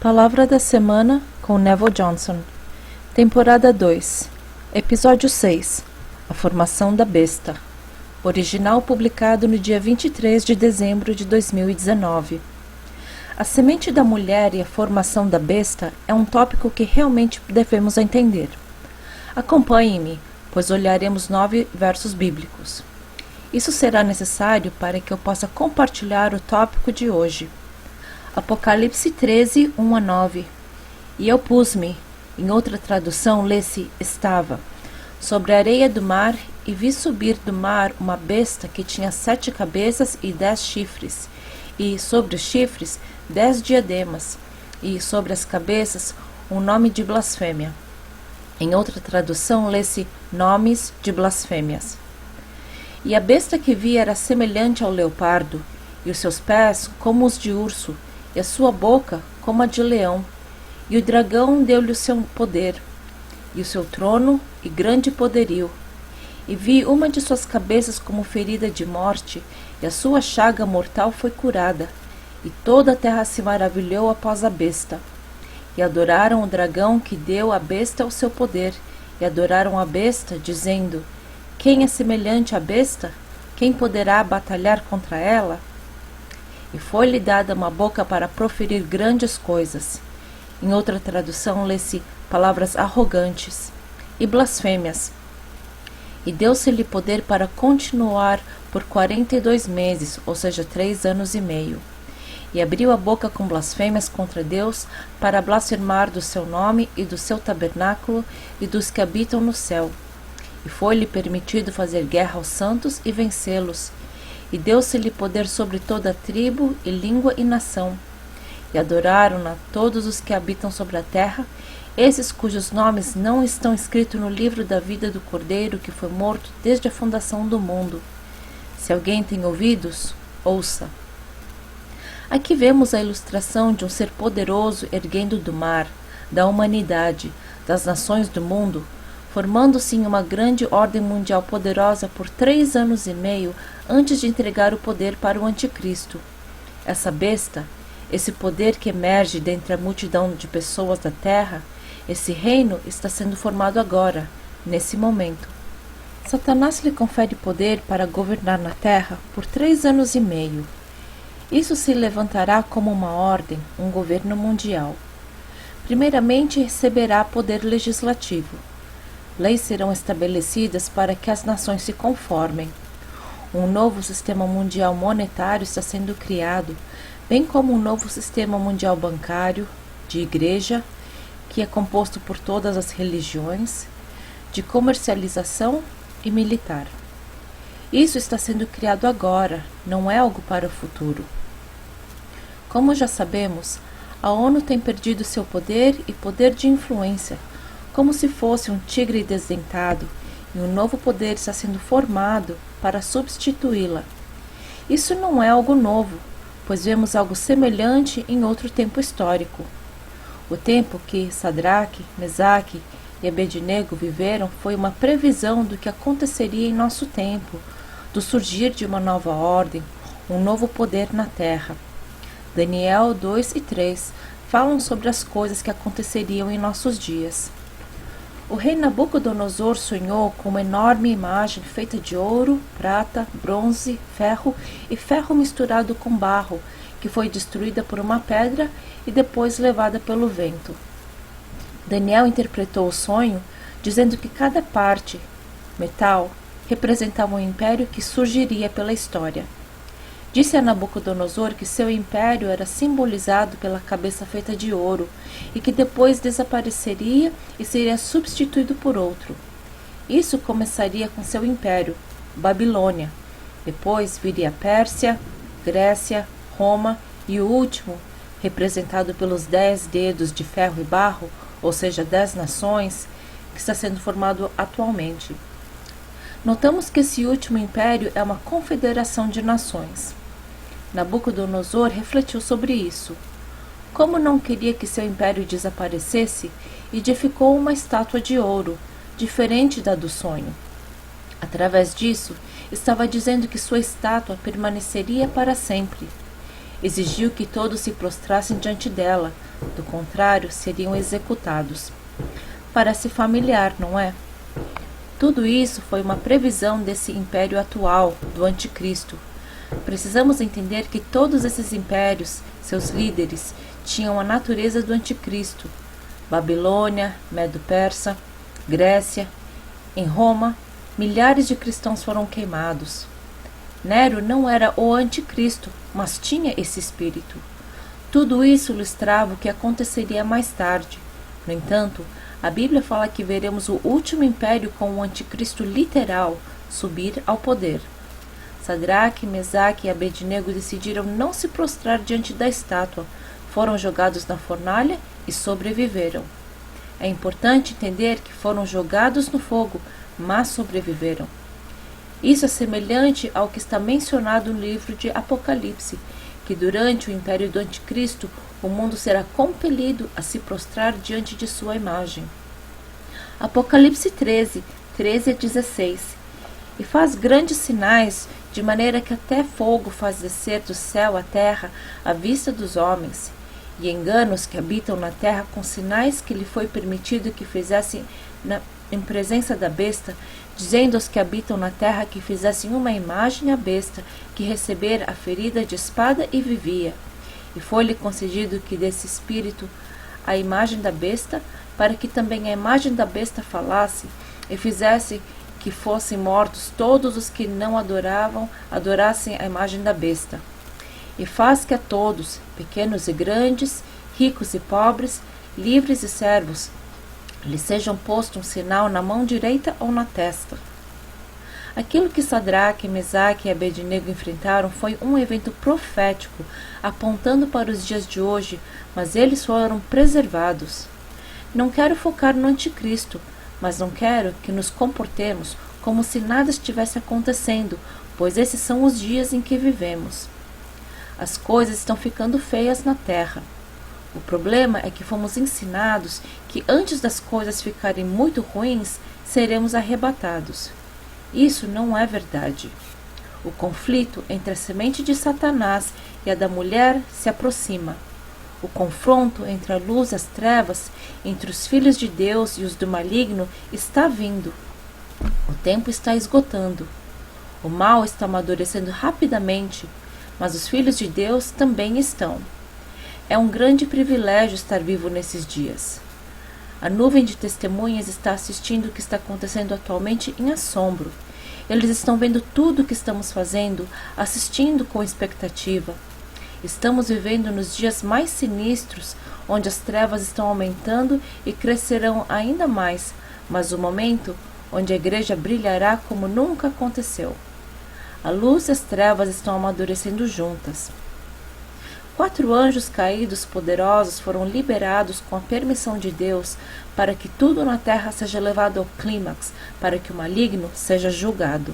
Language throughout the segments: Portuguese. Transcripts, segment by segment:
Palavra da Semana com Neville Johnson. Temporada 2. Episódio 6. A Formação da Besta. Original publicado no dia 23 de dezembro de 2019. A semente da mulher e a formação da besta é um tópico que realmente devemos entender. Acompanhe-me, pois olharemos 9 versos bíblicos. Isso será necessário para que eu possa compartilhar o tópico de hoje. Apocalipse 13, 1 a 9. E eu pus-me, em outra tradução lê-se estava, sobre a areia do mar, e vi subir do mar uma besta que tinha 7 cabeças e 10 chifres, e sobre os chifres 10 diademas, e sobre as cabeças um nome de blasfêmia. Em outra tradução lê-se nomes de blasfêmias. E a besta que vi era semelhante ao leopardo, e os seus pés como os de urso, e a sua boca como a de leão, e o dragão deu-lhe o seu poder, e o seu trono e grande poderio. E vi uma de suas cabeças como ferida de morte, e a sua chaga mortal foi curada, e toda a terra se maravilhou após a besta. E adoraram o dragão que deu à besta o seu poder, e adoraram a besta, dizendo: Quem é semelhante à besta? Quem poderá batalhar contra ela? E foi-lhe dada uma boca para proferir grandes coisas. Em outra tradução lê-se palavras arrogantes e blasfêmias. E deu-se-lhe poder para continuar por 42 meses, ou seja, 3 anos e meio. E abriu a boca com blasfêmias contra Deus, para blasfemar do seu nome e do seu tabernáculo e dos que habitam no céu. E foi-lhe permitido fazer guerra aos santos e vencê-los. E deu-se-lhe poder sobre toda a tribo, e língua e nação. E adoraram-na todos os que habitam sobre a terra, esses cujos nomes não estão escritos no livro da vida do Cordeiro que foi morto desde a fundação do mundo. Se alguém tem ouvidos, ouça. Aqui vemos a ilustração de um ser poderoso erguendo do mar, da humanidade, das nações do mundo, formando-se em uma grande ordem mundial poderosa por 3 anos e meio antes de entregar o poder para o anticristo. Essa besta, esse poder que emerge dentre a multidão de pessoas da terra, esse reino está sendo formado agora, nesse momento. Satanás lhe confere poder para governar na terra por 3 anos e meio. Isso se levantará como uma ordem, um governo mundial. Primeiramente receberá poder legislativo. Leis serão estabelecidas para que as nações se conformem. Um novo sistema mundial monetário está sendo criado, bem como um novo sistema mundial bancário, de igreja, que é composto por todas as religiões, de comercialização e militar. Isso está sendo criado agora, não é algo para o futuro. Como já sabemos, a ONU tem perdido seu poder e poder de influência, como se fosse um tigre desdentado, e um novo poder está sendo formado para substituí-la. Isso não é algo novo, pois vemos algo semelhante em outro tempo histórico. O tempo que Sadraque, Mesaque e Abednego viveram foi uma previsão do que aconteceria em nosso tempo, do surgir de uma nova ordem, um novo poder na terra. Daniel 2 e 3 falam sobre as coisas que aconteceriam em nossos dias. O rei Nabucodonosor sonhou com uma enorme imagem feita de ouro, prata, bronze, ferro e ferro misturado com barro, que foi destruída por uma pedra e depois levada pelo vento. Daniel interpretou o sonho, dizendo que cada parte, metal, representava um império que surgiria pela história. Disse a Nabucodonosor que seu império era simbolizado pela cabeça feita de ouro e que depois desapareceria e seria substituído por outro. Isso começaria com seu império, Babilônia. Depois viria a Pérsia, Grécia, Roma e o último, representado pelos 10 dedos de ferro e barro, ou seja, 10 nações, que está sendo formado atualmente. Notamos que esse último império é uma confederação de nações. Nabucodonosor refletiu sobre isso. Como não queria que seu império desaparecesse, edificou uma estátua de ouro, diferente da do sonho. Através disso, estava dizendo que sua estátua permaneceria para sempre. Exigiu que todos se prostrassem diante dela, do contrário, seriam executados. Parece familiar, não é? Tudo isso foi uma previsão desse império atual, do anticristo. Precisamos entender que todos esses impérios, seus líderes, tinham a natureza do anticristo. Babilônia, Medo-Persa, Grécia. Em Roma, milhares de cristãos foram queimados. Nero não era o anticristo, mas tinha esse espírito. Tudo isso ilustrava o que aconteceria mais tarde. No entanto, a Bíblia fala que veremos o último império com o anticristo literal subir ao poder. Sadraque, Mesaque e Abednego decidiram não se prostrar diante da estátua, foram jogados na fornalha e sobreviveram. É importante entender que foram jogados no fogo, mas sobreviveram. Isso é semelhante ao que está mencionado no livro de Apocalipse, que durante o império do anticristo, o mundo será compelido a se prostrar diante de sua imagem. Apocalipse 13, 13 a 16. E faz grandes sinais, de maneira que até fogo faz descer do céu à terra à vista dos homens, e engana os que habitam na terra com sinais que lhe foi permitido que fizessem em presença da besta, dizendo aos que habitam na terra que fizessem uma imagem à besta, que recebera a ferida de espada e vivia. E foi-lhe concedido que desse espírito a imagem da besta, para que também a imagem da besta falasse, e fizesse que fossem mortos todos os que não adorassem a imagem da besta. E faz que a todos, pequenos e grandes, ricos e pobres, livres e servos, lhe sejam posto um sinal na mão direita ou na testa. Aquilo que Sadraque, Mesaque e Abednego enfrentaram foi um evento profético, apontando para os dias de hoje, mas eles foram preservados. Não quero focar no anticristo, mas não quero que nos comportemos como se nada estivesse acontecendo, pois esses são os dias em que vivemos. As coisas estão ficando feias na terra. O problema é que fomos ensinados que antes das coisas ficarem muito ruins, seremos arrebatados. Isso não é verdade. O conflito entre a semente de Satanás e a da mulher se aproxima. O confronto entre a luz e as trevas, entre os filhos de Deus e os do maligno, está vindo. O tempo está esgotando. O mal está amadurecendo rapidamente, mas os filhos de Deus também estão. É um grande privilégio estar vivo nesses dias. A nuvem de testemunhas está assistindo o que está acontecendo atualmente em assombro. Eles estão vendo tudo o que estamos fazendo, assistindo com expectativa. Estamos vivendo nos dias mais sinistros, onde as trevas estão aumentando e crescerão ainda mais, mas o momento onde a igreja brilhará como nunca aconteceu. A luz e as trevas estão amadurecendo juntas. 4 anjos caídos poderosos foram liberados com a permissão de Deus para que tudo na terra seja levado ao clímax, para que o maligno seja julgado.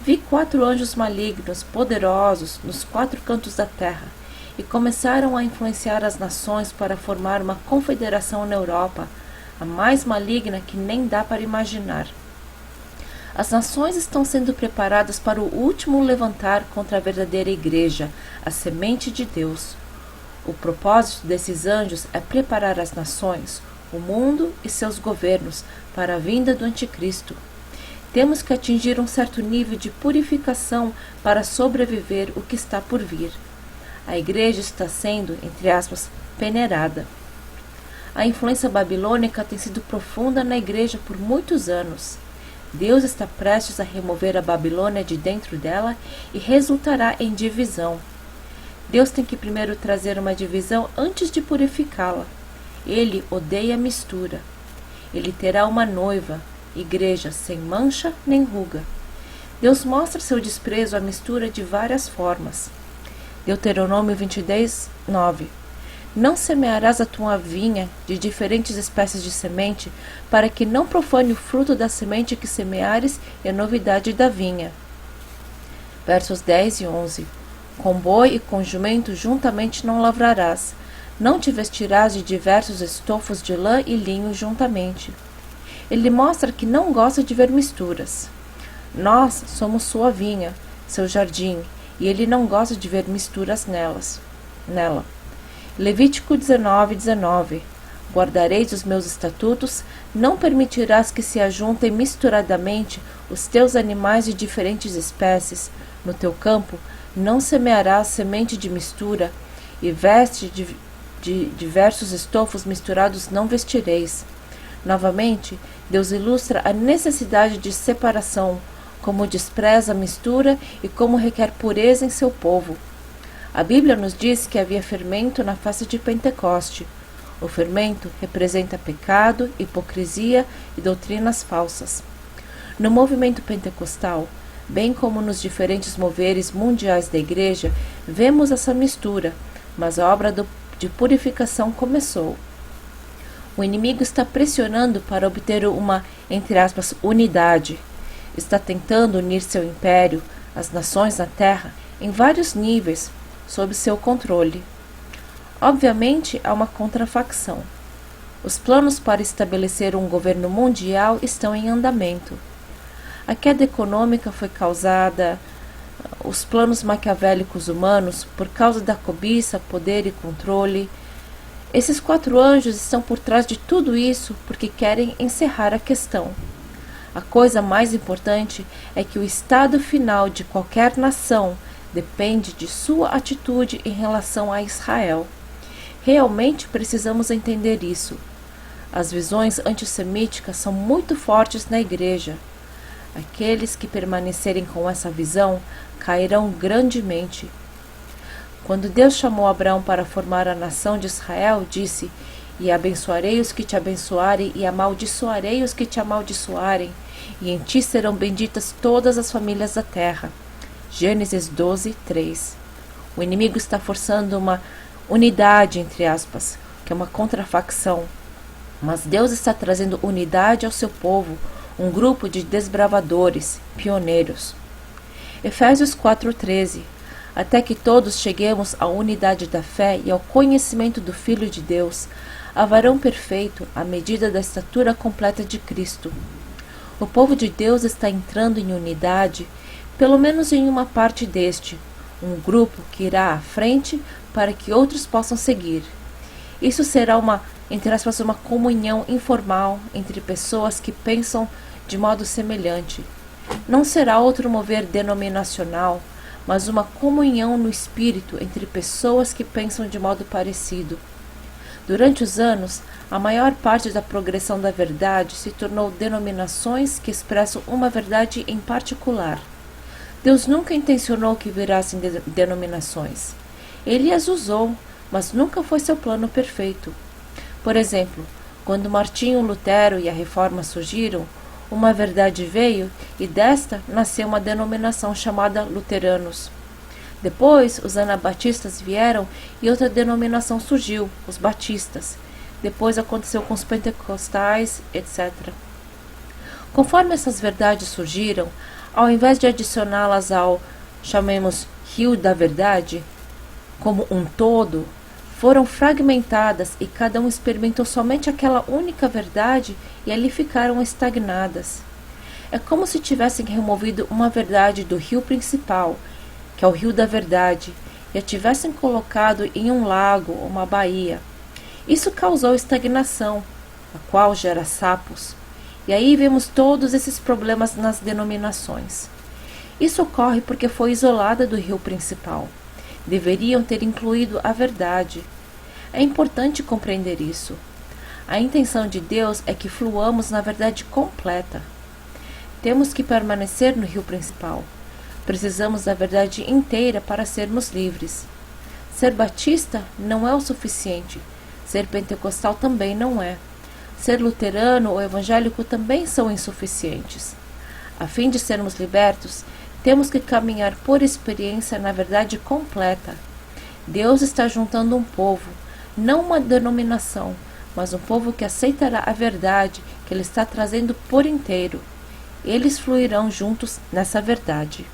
Vi 4 anjos malignos poderosos nos 4 cantos da terra e começaram a influenciar as nações para formar uma confederação na Europa, a mais maligna que nem dá para imaginar. As nações estão sendo preparadas para o último levantar contra a verdadeira igreja, a semente de Deus. O propósito desses anjos é preparar as nações, o mundo e seus governos para a vinda do anticristo. Temos que atingir um certo nível de purificação para sobreviver o que está por vir. A igreja está sendo, entre aspas, peneirada. A influência babilônica tem sido profunda na igreja por muitos anos. Deus está prestes a remover a Babilônia de dentro dela e resultará em divisão. Deus tem que primeiro trazer uma divisão antes de purificá-la. Ele odeia a mistura. Ele terá uma noiva, igreja sem mancha nem ruga. Deus mostra seu desprezo à mistura de várias formas. Deuteronômio 22, 9. Não semearás a tua vinha de diferentes espécies de semente, para que não profane o fruto da semente que semeares e a novidade da vinha. Versos 10 e 11. Com boi e com jumento juntamente não lavrarás, não te vestirás de diversos estofos de lã e linho juntamente. Ele mostra que não gosta de ver misturas. Nós somos sua vinha, seu jardim, e ele não gosta de ver misturas nela. Levítico 19:19. Guardareis os meus estatutos, não permitirás que se ajuntem misturadamente os teus animais de diferentes espécies. No teu campo não semearás semente de mistura, e veste de diversos estofos misturados não vestireis. Novamente, Deus ilustra a necessidade de separação, como despreza a mistura e como requer pureza em seu povo. A Bíblia nos diz que havia fermento na festa de Pentecoste. O fermento representa pecado, hipocrisia e doutrinas falsas. No movimento pentecostal, bem como nos diferentes moveres mundiais da Igreja, vemos essa mistura, mas a obra de purificação começou. O inimigo está pressionando para obter uma, entre aspas, unidade. Está tentando unir seu império, as nações na terra, em vários níveis, sob seu controle. Obviamente, há uma contrafacção. Os planos para estabelecer um governo mundial estão em andamento. A queda econômica foi causada, os planos maquiavélicos humanos, por causa da cobiça, poder e controle. Esses 4 anjos estão por trás de tudo isso porque querem encerrar a questão. A coisa mais importante é que o estado final de qualquer nação depende de sua atitude em relação a Israel. Realmente precisamos entender isso. As visões antissemíticas são muito fortes na Igreja. Aqueles que permanecerem com essa visão cairão grandemente. Quando Deus chamou Abraão para formar a nação de Israel, disse: "E abençoarei os que te abençoarem, e amaldiçoarei os que te amaldiçoarem, e em ti serão benditas todas as famílias da terra." Gênesis 12:3. O inimigo está forçando uma unidade, entre aspas, que é uma contrafacção. Mas Deus está trazendo unidade ao seu povo, um grupo de desbravadores, pioneiros. Efésios 4:13. Até que todos cheguemos à unidade da fé e ao conhecimento do Filho de Deus, a varão perfeito, à medida da estatura completa de Cristo. O povo de Deus está entrando em unidade, pelo menos em uma parte deste, um grupo que irá à frente para que outros possam seguir. Isso será entre aspas, uma comunhão informal entre pessoas que pensam de modo semelhante. Não será outro mover denominacional, mas uma comunhão no espírito entre pessoas que pensam de modo parecido. Durante os anos, a maior parte da progressão da verdade se tornou denominações que expressam uma verdade em particular. Deus nunca intencionou que virassem denominações. Ele as usou, mas nunca foi seu plano perfeito. Por exemplo, quando Martinho Lutero e a Reforma surgiram, uma verdade veio e desta nasceu uma denominação chamada Luteranos. Depois, os anabatistas vieram e outra denominação surgiu, os batistas. Depois aconteceu com os pentecostais, etc. Conforme essas verdades surgiram, ao invés de adicioná-las ao, chamemos, rio da verdade, como um todo, foram fragmentadas e cada um experimentou somente aquela única verdade e ali ficaram estagnadas. É como se tivessem removido uma verdade do rio principal, que é o rio da verdade, e a tivessem colocado em um lago ou uma baía. Isso causou estagnação, a qual gera sapos. E aí vemos todos esses problemas nas denominações. Isso ocorre porque foi isolada do rio principal. Deveriam ter incluído a verdade. É importante compreender isso. A intenção de Deus é que fluamos na verdade completa. Temos que permanecer no rio principal. Precisamos da verdade inteira para sermos livres. Ser batista não é o suficiente. Ser pentecostal também não é. Ser luterano ou evangélico também são insuficientes. A fim de sermos libertos, temos que caminhar por experiência na verdade completa. Deus está juntando um povo, não uma denominação, mas um povo que aceitará a verdade que Ele está trazendo por inteiro. Eles fluirão juntos nessa verdade.